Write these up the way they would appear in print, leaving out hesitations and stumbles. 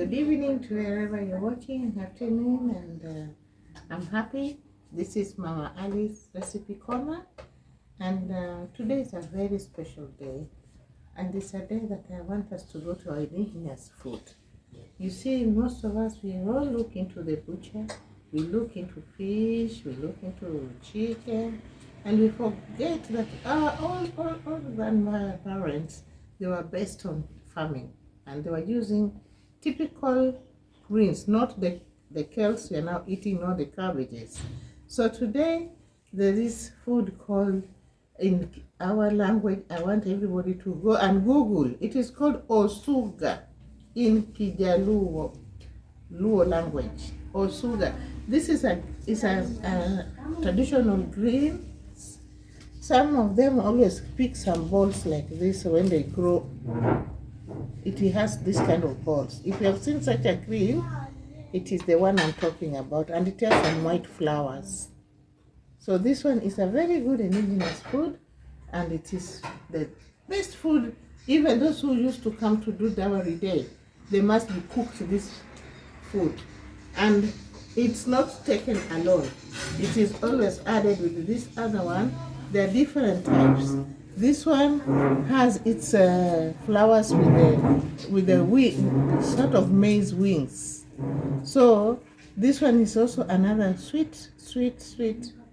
Good evening to wherever you're watching, afternoon, and I'm happy. This is Mama Ali's Recipe Corner, and today is a very special day, and it's a day that I want us to go to our indigenous food. You see, most of us, we all look into the butcher, we look into fish, we look into chicken, and we forget that all grandparents, they were based on farming, and they were using typical greens, not the kales we are now eating, not the cabbages. So today there is food called, in our language, I want everybody to go and Google. It is called osuga in Kijaluo Luo language. Osuga. This is a traditional green. Some of them always pick some balls like this when they grow. It has this kind of balls. If you have seen such a green, it is the one I'm talking about, and it has some white flowers. So this one is a very good indigenous food, and it is the best food. Even those who used to come to do dowry day, they must be cooked this food, and it's not taken alone. It is always added with this other one. There are different types. This one has its flowers with the wing, sort of maize wings. So this one is also another sweet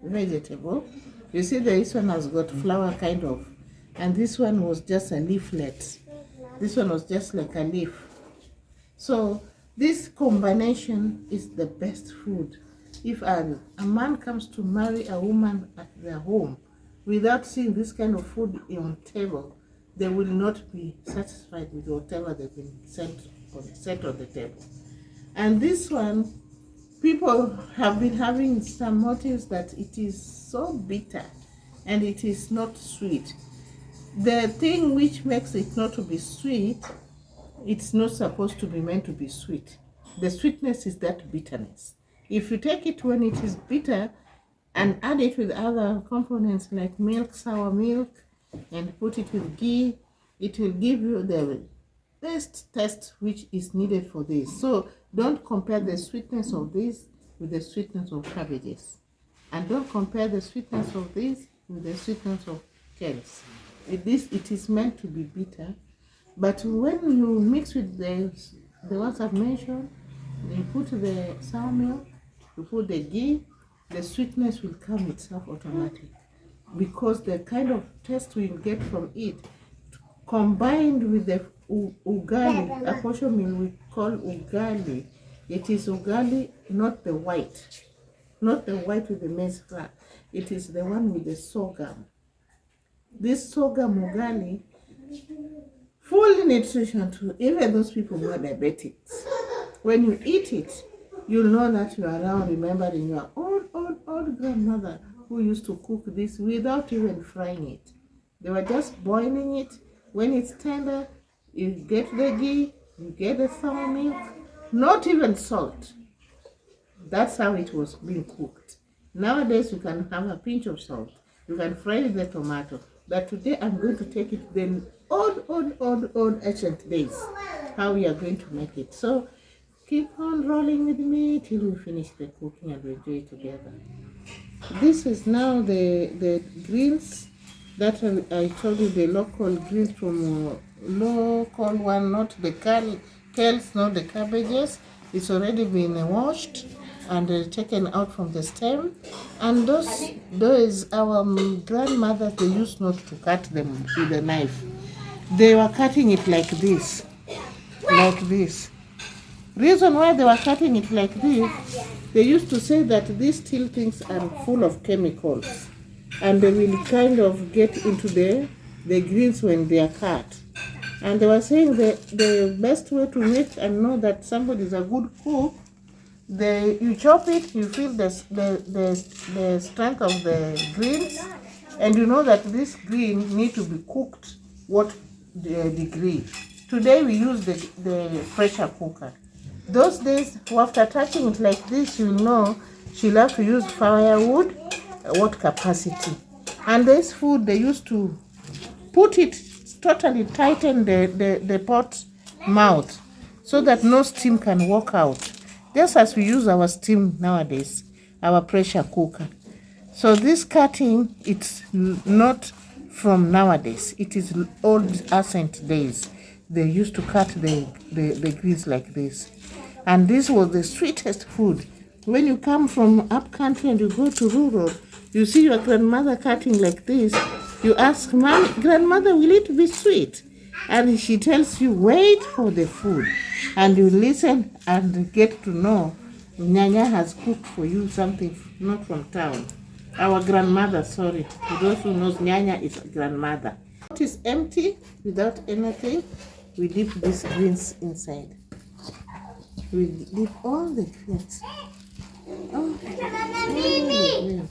vegetable. You see, this one has got flower kind of, and this one was just a leaflet. This one was just like a leaf. So this combination is the best food. If a man comes to marry a woman at their home, without seeing this kind of food on table, they will not be satisfied with whatever they've been set on the table. And this one, people have been having some motives that it is so bitter and it is not sweet. The thing which makes it not to be sweet, it's not supposed to be meant to be sweet. The sweetness is that bitterness. If you take it when it is bitter, and add it with other components like milk, sour milk, and put it with ghee, it will give you the best taste which is needed for this. So don't compare the sweetness of this with the sweetness of cabbages, and don't compare the sweetness of this with the sweetness of kales. It is meant to be bitter, but when you mix with the ones I've mentioned, you put the sour milk, you put the ghee, the sweetness will come itself automatic, because the kind of taste we get from it, combined with the ugali, a portion meal we call ugali. It is ugali, not the white with the maize flour. It is the one with the sorghum. This sorghum ugali, full nutrition to even those people who are diabetics. When you eat it, you'll know that you are now remembering your old grandmother who used to cook this without even frying it. They were just boiling it. When it's tender, you get the ghee, you get the sour milk, not even salt. That's how it was being cooked. Nowadays, you can have a pinch of salt. You can fry the tomato. But today, I'm going to take it the old ancient days, how we are going to make it. So keep on rolling with me till we finish the cooking and we enjoy it together. This is now the greens that I told you, the local greens from local one, not the kales, not the cabbages. It's already been washed and taken out from the stem. And those our grandmothers, they used not to cut them with a knife. They were cutting it like this. Reason why they were cutting it like this, they used to say that these steel things are full of chemicals, and they will kind of get into the greens when they are cut. And they were saying the best way to make and know that somebody is a good cook, you chop it, you feel the strength of the greens, and you know that this green need to be cooked what degree. Today we use the pressure cooker. Those days, after touching it like this, you know she'll have to use firewood, what capacity. And this food, they used to put it, totally tighten the pot mouth. so that no steam can walk out. Just as we use our steam nowadays, our pressure cooker. So this cutting, it's not from nowadays. It is old ancient days. They used to cut the greens like this. And this was the sweetest food. When you come from up country and you go to rural, you see your grandmother cutting like this. You ask, Mom, grandmother, will it be sweet? And she tells you, wait for the food. And you listen and get to know Nyanya has cooked for you something not from town. Our grandmother, sorry. For those who knows, Nyanya is grandmother. It is empty without anything. We dip these greens inside. We dip all the greens. All the greens.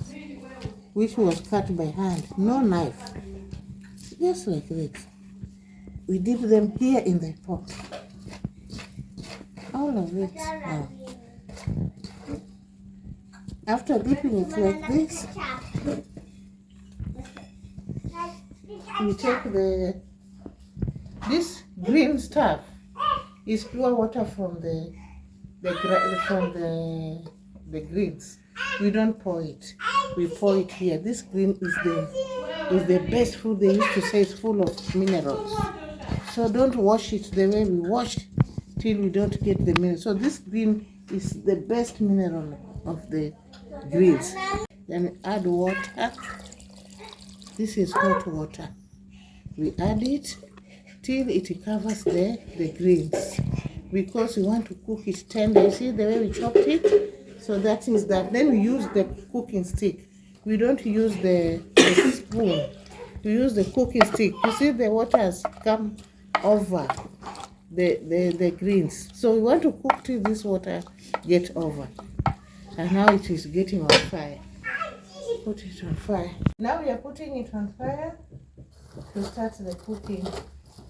Which was cut by hand, no knife. Just like this. We dip them here in the pot. All of it now. After dipping it like this, we take this green stuff is pure water from the greens. We don't pour it. We pour it here. This green is the best food. They used to say it's full of minerals. So don't wash it the way we wash till we don't get the mineral. So this green is the best mineral of the greens. Then add water. This is hot water. We add it till it covers the greens, because we want to cook it tender. You see the way we chopped it? So that is that. Then we use the cooking stick. We don't use the spoon. We use the cooking stick. You see the water has come over the greens. So we want to cook till this water get over. And now it is getting on fire. Put it on fire. Now we are putting it on fire to start the cooking.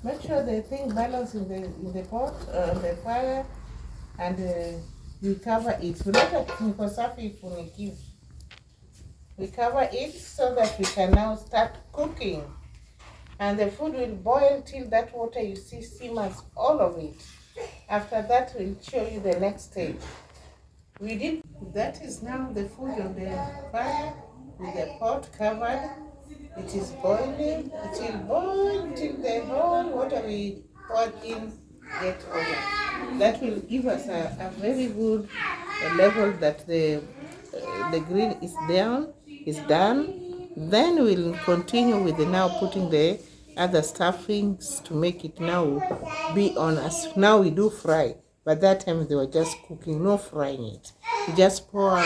Make sure the thing balance in the pot, the fire, and we cover it. We cover it so that we can now start cooking. And the food will boil till that water you see simmers, all of it. After that, we'll show you the next stage. That is now the food on the fire with the pot covered. It is boiling. It will boil till the whole water we poured in get over. That will give us a very good level that the green is done. Then we'll continue with now putting the other stuffings to make it now be on us. Now we do fry, but that time they were just cooking, no frying it. You just pour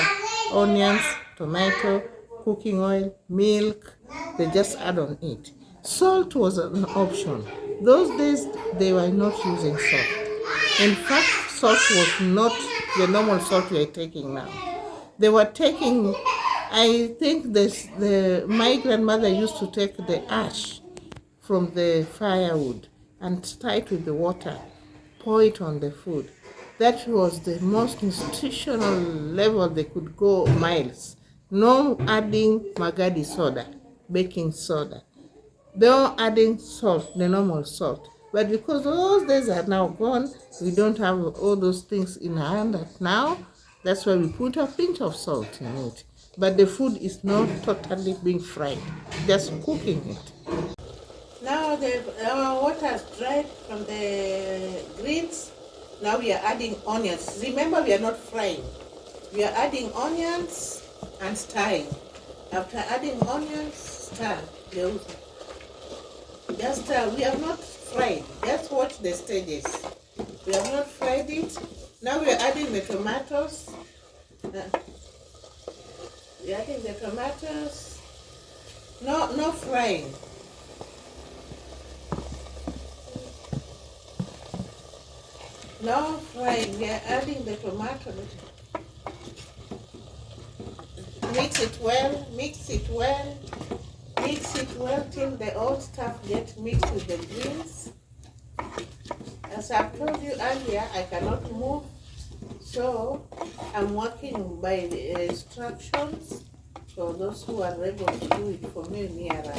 onions, tomato, cooking oil, milk, they just add on it. Salt was an option. Those days they were not using salt. In fact, salt was not the normal salt we are taking now. They were taking, I think my grandmother used to take the ash from the firewood and tie it with the water, pour it on the food. That was the most nutritional level. They could go miles. No adding magadi soda, baking soda. They are adding salt, the normal salt. But because those days are now gone, we don't have all those things in hand now. That's why we put a pinch of salt in it. But the food is not totally being fried, just cooking it. Now our water has dried from the greens. Now we are adding onions. Remember, we are not frying. We are adding onions and stirring. After adding onions, stir. Just we have not fried. Just watch the stages. We have not fried it. Now we are adding the tomatoes. We are adding the tomatoes. No frying. No frying. We are adding the tomatoes. Mix it well. Mix it well. Mix it well till the old stuff gets mixed with the greens. As I've told you earlier, I cannot move, so I'm working by the instructions for those who are able to do it for me nearer.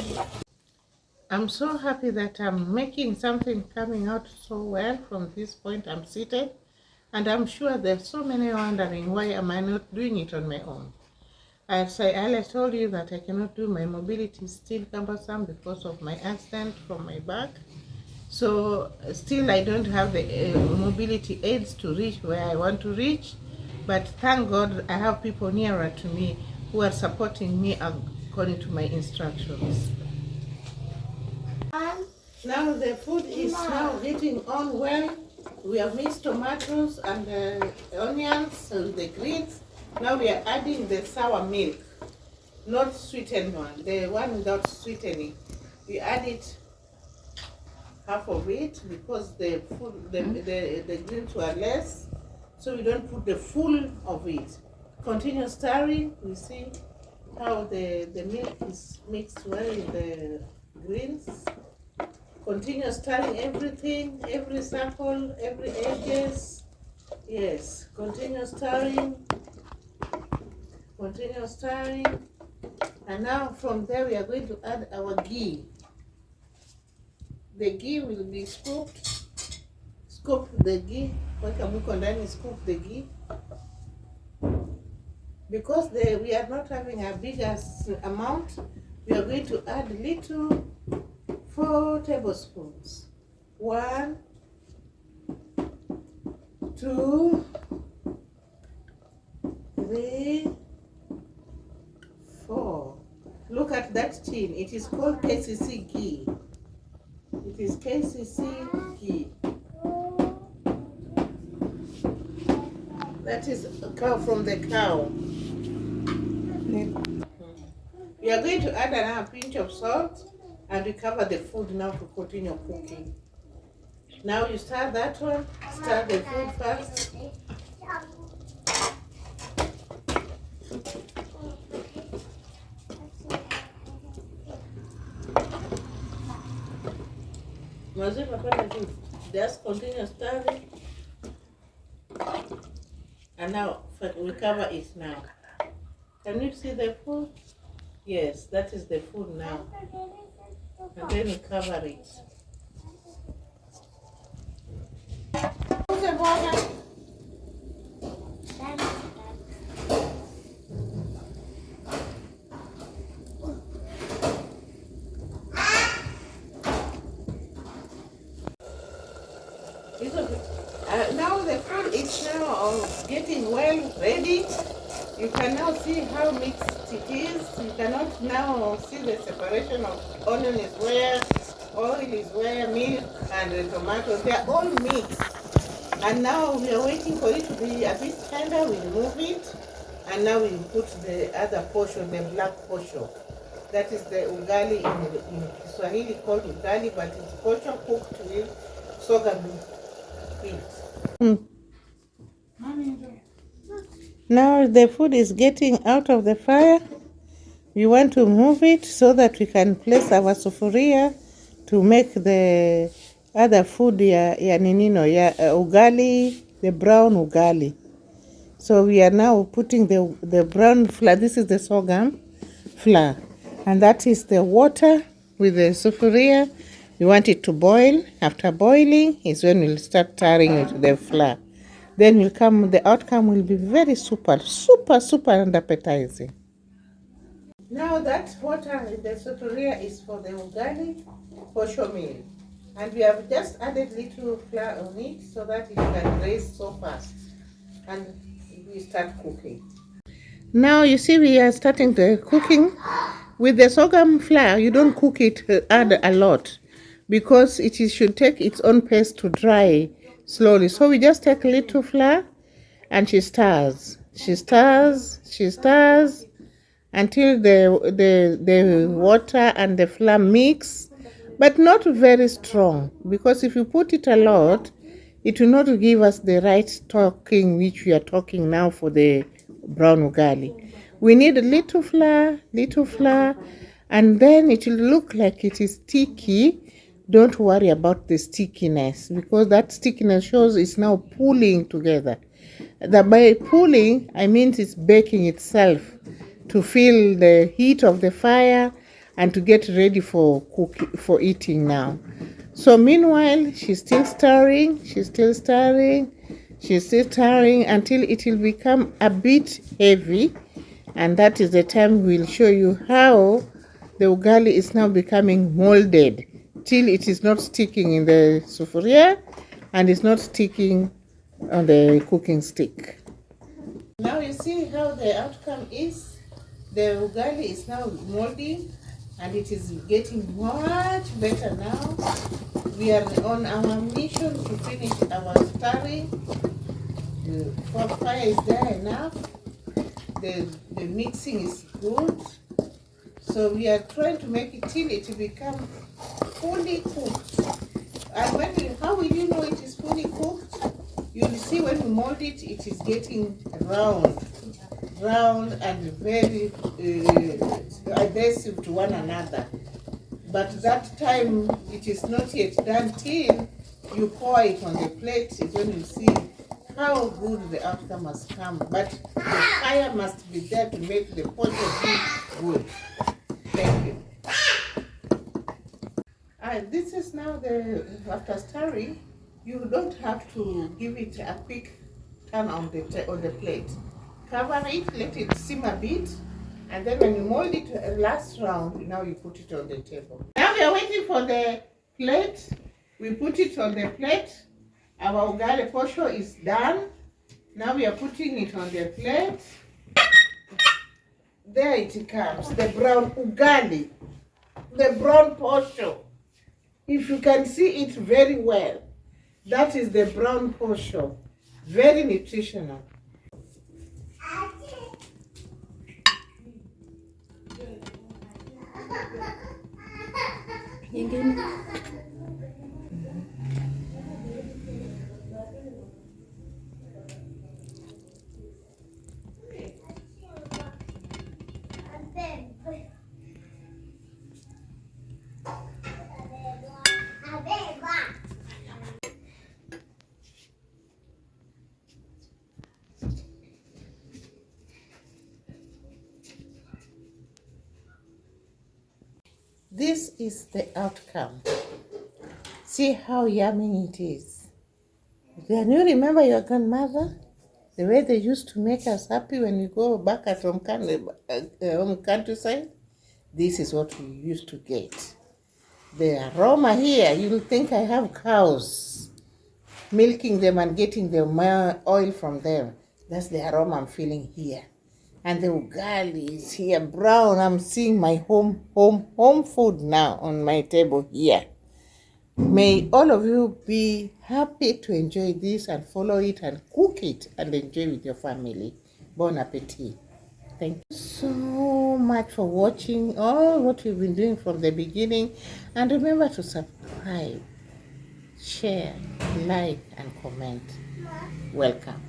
I'm so happy that I'm making something coming out so well from this point I'm seated. And I'm sure there's so many wondering why am I not doing it on my own. As I earlier told you that I cannot do, my mobility is still cumbersome because of my accident from my back. So still I don't have the mobility aids to reach where I want to reach. But thank God I have people nearer to me who are supporting me according to my instructions. Now the food is now getting on well. We have mixed tomatoes and onions and the greens. Now we are adding the sour milk, not sweetened one, the one without sweetening. We add it half of it because the food, the greens were less, so we don't put the full of it. Continue stirring. We see how the milk is mixed well with the greens. Continue stirring everything, every circle, every edges. Yes, continue stirring. Continue stirring. And now from there we are going to add our ghee. The ghee will be scooped. Scoop the ghee. Weka mwiko ndani, scoop the ghee. Because we are not having a bigger amount, we are going to add little 4 tablespoons. 1, 2, 3, 4. Look at that tin. It is called KCC ghee. It is KCC ghee. That is a cow from the cow. We are going to add another pinch of salt and we cover the food now to continue cooking. Now you start that one. Start the food first. Just continue stirring. And now we cover it now. Can you see the food? Yes, that is the food now. And then we cover it. Now the food is now getting well ready. You can now see how mixed it is. You cannot now see the separation of onion is where, oil is where, milk and the tomatoes. They are all mixed. And now we are waiting for it to be a bit tender. We remove it. And now we put the other portion, the black portion. That is the ugali in Swahili called ugali, but it's portion cooked with sorghum wheat. Now the food is getting out of the fire. We want to move it so that we can place our sufuria to make the other food ugali, the brown ugali. So we are now putting the brown flour. This is the sorghum flour. And that is the water with the sufuria. We want it to boil. After boiling is when we'll start stirring it, the flour. Then the outcome will be very super and appetizing. Now that water in the sufuria is for the ugali posho meal. And we have just added little flour on it so that it can raise so fast. And we start cooking. Now you see we are starting the cooking. With the sorghum flour, you don't cook it, add a lot. Because should take its own pace to dry slowly. So we just take a little flour and she stirs. She stirs until the water and the flour mix, but not very strong. Because if you put it a lot, it will not give us the right talking which we are talking now for the brown ugali. We need a little flour, and then it will look like it is sticky. Don't worry about the stickiness, because that stickiness shows it's now pulling together. By pulling, I mean it's baking itself to feel the heat of the fire and to get ready for eating now. So meanwhile, she's still stirring until it will become a bit heavy, and that is the time we'll show you how the ugali is now becoming molded till it is not sticking in the sufuria and it's not sticking on the cooking stick. Now you see how the outcome is. The ugali is now molding and it is getting much better now. We are on our mission to finish our stirring. The fire is there enough. The mixing is good. So we are trying to make it till it become fully cooked. And how will you know it is fully cooked? You will see when we mold it, it is getting round and very adhesive to one another. But that time it is not yet done till you pour it on the plate. Is when you see how good the outcome has come. But the fire must be there to make the pot good. Thank you. This is now after stirring. You don't have to give it a quick turn on the plate. Cover it, let it simmer a bit, and then when you mold it last round, now you put it on the table. Now we are waiting for the plate. We put it on the plate. Our ugali posho is done. Now we are putting it on the plate. There it comes, the brown ugali, the brown posho. If you can see it very well, that is the brown posho. Very nutritional. This is the outcome. See how yummy it is. Can you remember your grandmother? The way they used to make us happy when we go back at home countryside? This is what we used to get. The aroma here, you'll think I have cows, milking them and getting the oil from them. That's the aroma I'm feeling here. And the ugali is here, brown. I'm seeing my home food now on my table here. May all of you be happy to enjoy this and follow it and cook it and enjoy with your family. Bon appetit. Thank you so much for watching all what we've been doing from the beginning. And remember to subscribe, share, like, and comment. Welcome.